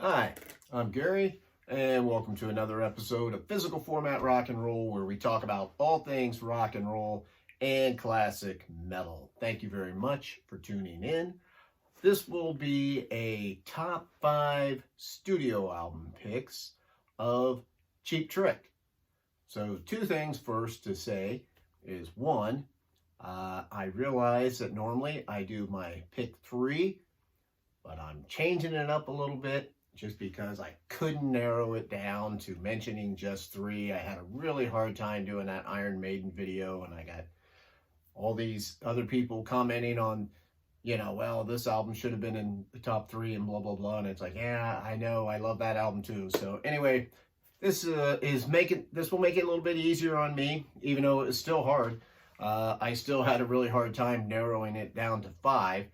Hi, I'm Gary, and welcome to another episode of Physical Format Rock and Roll, where we talk about all things rock and roll and classic metal. Thank you very much for tuning in. This will be a top 5 studio album picks of Cheap Trick. So, two things first to say is one, I realize that normally I do my pick 3, but I'm changing it up a little bit just because I couldn't narrow it down to mentioning just 3. I had a really hard time doing that Iron Maiden video, and I got all these other people commenting on, well, this album should have been in the top 3 and blah, blah, blah. And it's like, yeah, I know, I love that album too. So anyway, this will make it a little bit easier on me, even though it was still hard. I still had a really hard time narrowing it down to 5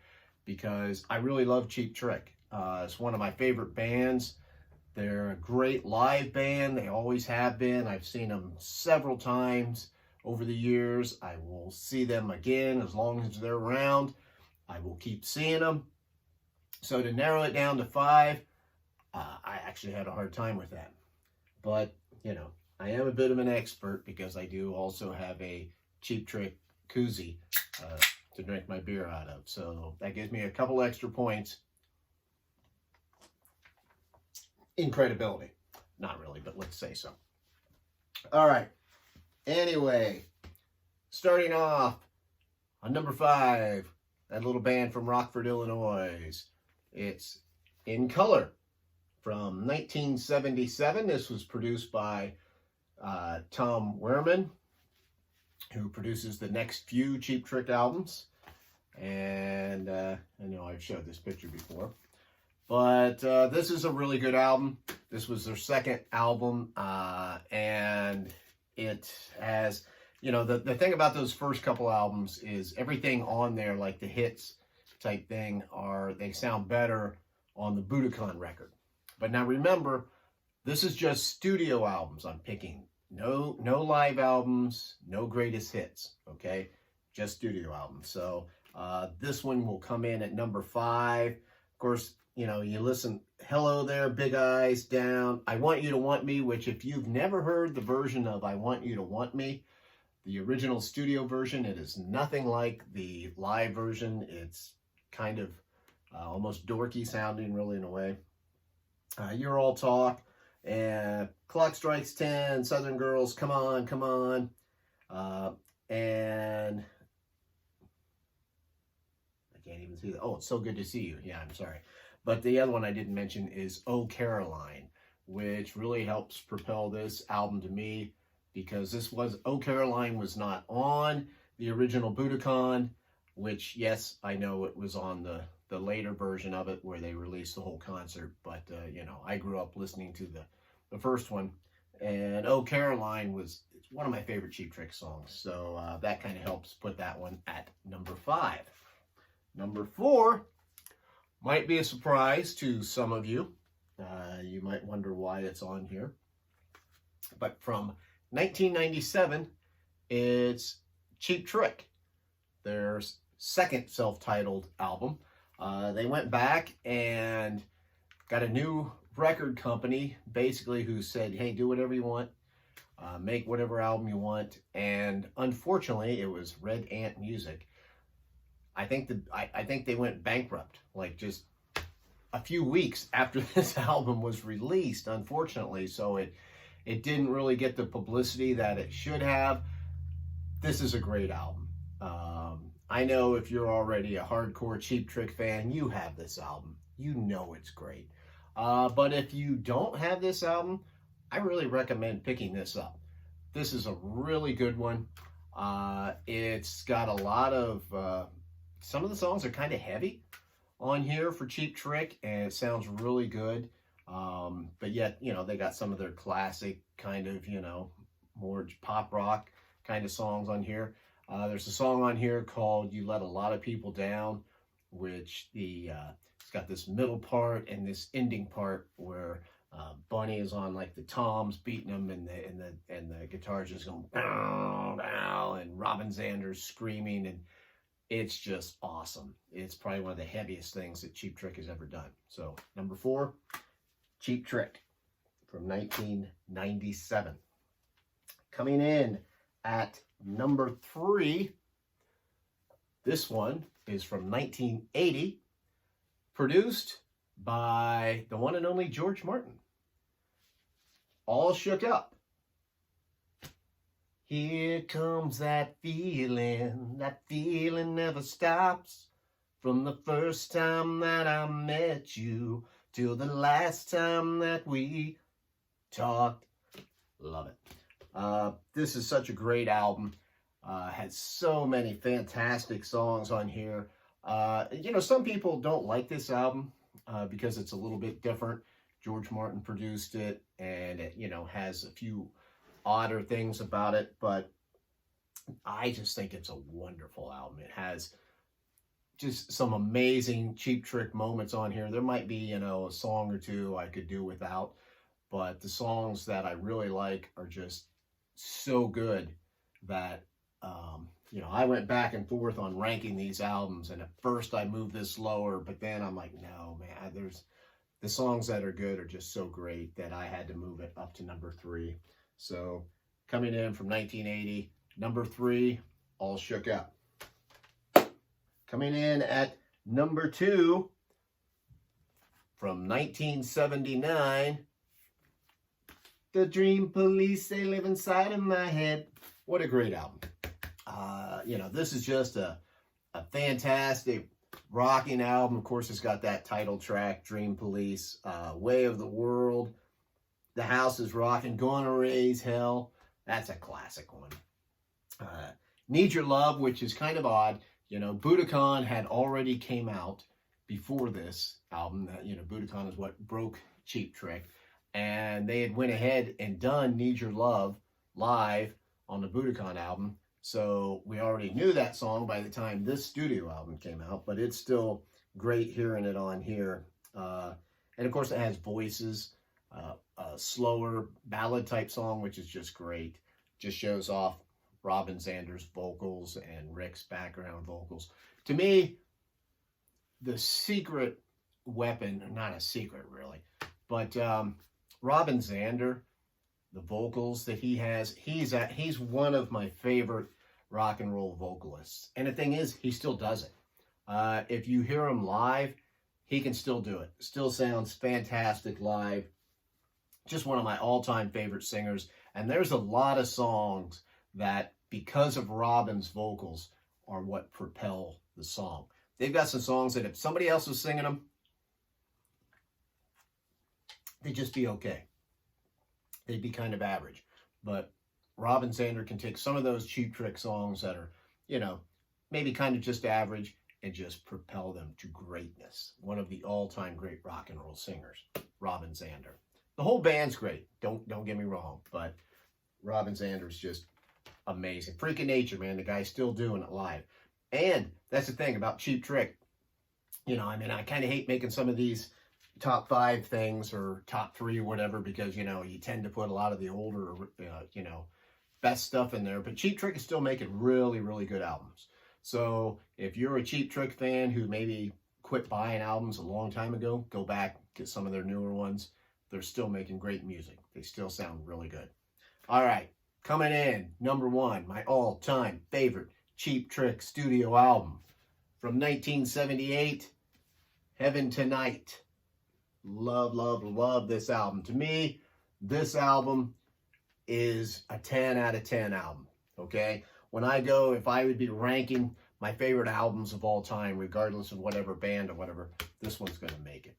because I really love Cheap Trick. It's one of my favorite bands. They're a great live band. They always have been. I've seen them several times over the years. I will see them again as long as they're around. I will keep seeing them. So to narrow it down to 5, I actually had a hard time with that. But, I am a bit of an expert because I do also have a Cheap Trick koozie to drink my beer out of. So that gives me a couple extra points in credibility. Not really, but let's say so. All right. Anyway, starting off on number 5, that little band from Rockford, Illinois. It's In Color from 1977. This was produced by Tom Werman, who produces the next few Cheap Trick albums. And I know I've showed this picture before. But this is a really good album. This was their second album. And it has, the thing about those first couple albums is everything on there, like the hits type thing, they sound better on the Budokan record. But now remember, this is just studio albums I'm picking. No live albums, no greatest hits, okay? Just studio albums. So this one will come in at number 5. Of course, you listen, Hello There, Big Eyes, Down, I Want You to Want Me, which if you've never heard the version of I Want You to Want Me, the original studio version, it is nothing like the live version. It's kind of almost dorky sounding, really, in a way. You're All Talk, and Clock Strikes 10, Southern Girls, Come On, Come On, and I can't even see that. Oh, It's So Good to See You. Yeah, I'm sorry. But the other one I didn't mention is Oh Caroline, which really helps propel this album to me because Oh Caroline was not on the original Budokan, which, yes, I know it was on the later version of it where they released the whole concert. But, I grew up listening to the first one. And Oh Caroline it's one of my favorite Cheap Trick songs. So that kind of helps put that one at number 5. Number 4 might be a surprise to some of you. You might wonder why it's on here. But from 1997, it's Cheap Trick, their second self-titled album. They went back and got a new record company, basically, who said, hey, do whatever you want. Make whatever album you want. And unfortunately, it was Red Ant Music. I think they went bankrupt, like just a few weeks after this album was released, unfortunately. So it didn't really get the publicity that it should have. This is a great album. I know if you're already a hardcore Cheap Trick fan, you have this album. You know it's great. But if you don't have this album, I really recommend picking this up. This is a really good one. It's got a lot of... some of the songs are kind of heavy on here for Cheap Trick, and it sounds really good. But yet, they got some of their classic kind of, more pop rock kind of songs on here. There's a song on here called You Let a Lot of People Down, which it's got this middle part and this ending part where Bunny is on like the toms beating them, and the guitar's just going bow, bow, and Robin Zander's screaming, and it's just awesome. It's probably one of the heaviest things that Cheap Trick has ever done. So number 4, Cheap Trick from 1997. Coming in at number 3, this one is from 1980, produced by the one and only George Martin. All Shook Up. Here comes that feeling never stops. From the first time that I met you till the last time that we talked. Love it. This is such a great album. Has so many fantastic songs on here. You know, some people don't like this album because it's a little bit different. George Martin produced it, and it, you know, has a few odder things about it, but I just think it's a wonderful album. It has just some amazing Cheap Trick moments on here. There might be, you know, a song or two I could do without, but the songs that I really like are just so good that, you know, I went back and forth on ranking these albums, and at first I moved this lower, but then I'm like, no, man, there's the songs that are good are just so great that I had to move it up to number 3. So coming in from 1980, number 3, All Shook Up. Coming in at number 2 from 1979, The Dream Police, They Live Inside of My Head. What a great album. You know, this is just a fantastic rocking album. Of course, it's got that title track, Dream Police, Way of the World, The House is Rocking, Gonna Raise Hell. That's a classic one. Need Your Love, which is kind of odd. You know, Budokan had already came out before this album. You know, Budokan is what broke Cheap Trick. And they had went ahead and done Need Your Love live on the Budokan album. So we already knew that song by the time this studio album came out, but it's still great hearing it on here. And of course it has voices, a slower ballad type song, which is just great. Just shows off Robin Zander's vocals and Rick's background vocals. To me, the secret weapon, not a secret really, but Robin Zander, the vocals that he has, he's one of my favorite rock and roll vocalists. And the thing is, he still does it. If you hear him live, he can still do it. Still sounds fantastic live. Just one of my all-time favorite singers. And there's a lot of songs that, because of Robin's vocals, are what propel the song. They've got some songs that if somebody else was singing them, they'd just be okay. They'd be kind of average. But Robin Zander can take some of those Cheap Trick songs that are, you know, maybe kind of just average and just propel them to greatness. One of the all-time great rock and roll singers, Robin Zander. The whole band's great. Don't get me wrong, but Robin Zander's just amazing. Freak of nature, man. The guy's still doing it live. And that's the thing about Cheap Trick. You know, I mean, I kind of hate making some of these top 5 things or top 3 or whatever, because, you know, you tend to put a lot of the older, you know, best stuff in there. But Cheap Trick is still making really, really good albums. So if you're a Cheap Trick fan who maybe quit buying albums a long time ago, go back, get some of their newer ones. They're still making great music. They still sound really good. All right, coming in, number 1, my all-time favorite Cheap Trick studio album from 1978, Heaven Tonight. Love, love, love this album. To me, this album is a 10 out of 10 album, okay? When I go, if I would be ranking my favorite albums of all time, regardless of whatever band or whatever, this one's going to make it,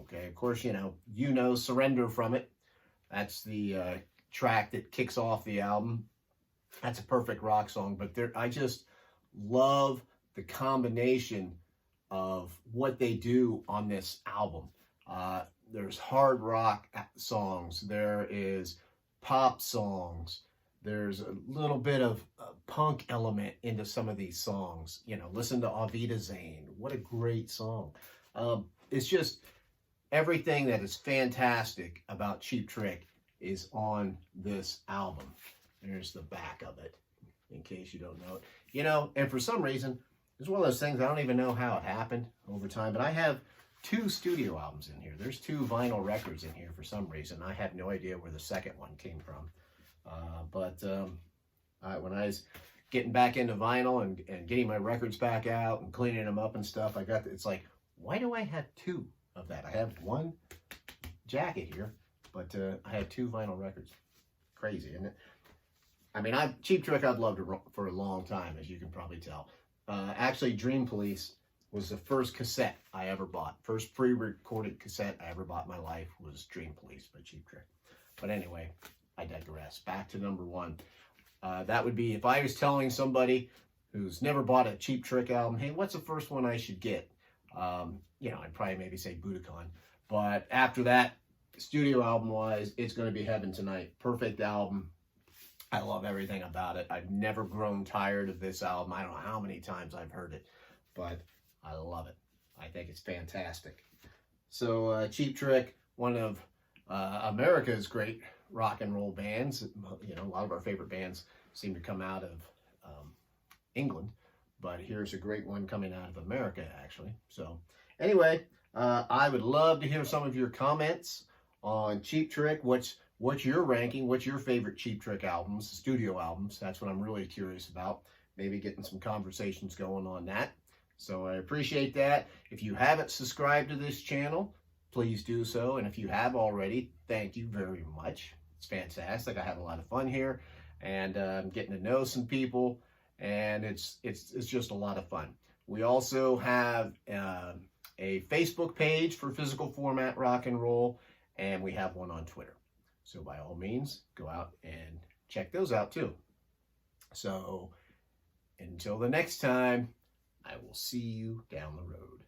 okay? Of course, you know, Surrender from it. That's the track that kicks off the album. That's a perfect rock song, but I just love the combination of what they do on this album. There's hard rock songs. There is pop songs. There's a little bit of a punk element into some of these songs. You know, listen to Avita Zane. What a great song. It's just everything that is fantastic about Cheap Trick is on this album. There's the back of it, in case you don't know it. You know, and for some reason, it's one of those things, I don't even know how it happened over time, but I have 2 studio albums in here. There's 2 vinyl records in here for some reason. I have no idea where the second one came from. When I was getting back into vinyl and getting my records back out and cleaning them up and stuff, it's like, why do I have 2 of that? I have 1 jacket here, but I had 2 vinyl records. Crazy, isn't it? I mean, Cheap Trick I've loved for a long time, as you can probably tell. Actually, Dream Police was the first cassette I ever bought. First pre-recorded cassette I ever bought in my life was Dream Police by Cheap Trick. But anyway, I digress. Back to number 1. That would be if I was telling somebody who's never bought a Cheap Trick album, hey, what's the first one I should get? I'd probably maybe say Budokan. But after that, studio album-wise, it's going to be Heaven Tonight. Perfect album. I love everything about it. I've never grown tired of this album. I don't know how many times I've heard it, but I love it. I think it's fantastic. So Cheap Trick, one of America's great rock and roll bands. A lot of our favorite bands seem to come out of England, but here's a great one coming out of America, actually. So anyway, I would love to hear some of your comments on Cheap Trick. What's your ranking? What's your favorite Cheap Trick albums, studio albums? That's what I'm really curious about. Maybe getting some conversations going on that. So I appreciate that. If you haven't subscribed to this channel, please do so. And if you have already, thank you very much. It's fantastic. I have a lot of fun here, and I'm getting to know some people, and it's just a lot of fun. We also have a Facebook page for Physical Format Rock and Roll, and we have one on Twitter. So by all means, go out and check those out too. So until the next time, I will see you down the road.